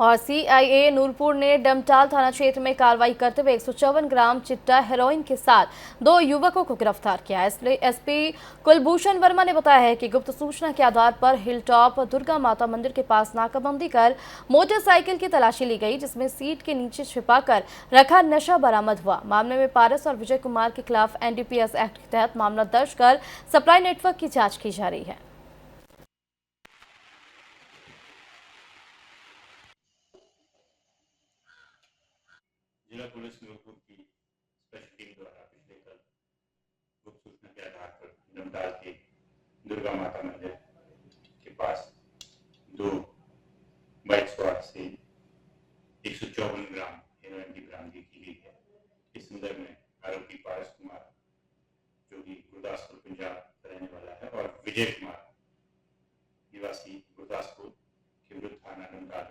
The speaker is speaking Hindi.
और सीआईए नूरपुर ने डमटाल थाना क्षेत्र में कार्रवाई करते हुए 154 ग्राम चिट्टा हेरोइन के साथ 2 युवकों को गिरफ्तार किया। एसपी कुलभूषण वर्मा ने बताया है कि गुप्त सूचना के आधार पर हिलटॉप दुर्गा माता मंदिर के पास नाकाबंदी कर मोटरसाइकिल की तलाशी ली गई, जिसमें सीट के नीचे छिपाकर रखा नशा बरामद हुआ। मामले में पारस और विजय कुमार के खिलाफ एनडीपीएस एक्ट के तहत मामला दर्ज कर सप्लाई नेटवर्क की जाँच की जा रही है। जिला पुलिस नूरपुर की स्पेशल टीम द्वारा पिछले कल गुप्त सूचना के आधार पर डमटाल के दुर्गा माता मंदिर के पास 2 बाइक सवार से 154 ग्राम हेरोइन की बरामदगी की गई है। इस संदर्भ में आरोपी पारस कुमार, जो कि गुरदासपुर पंजाब का रहने वाला है, और विजय कुमार निवासी गुरदासपुर के विरुद्ध थाना डमटाल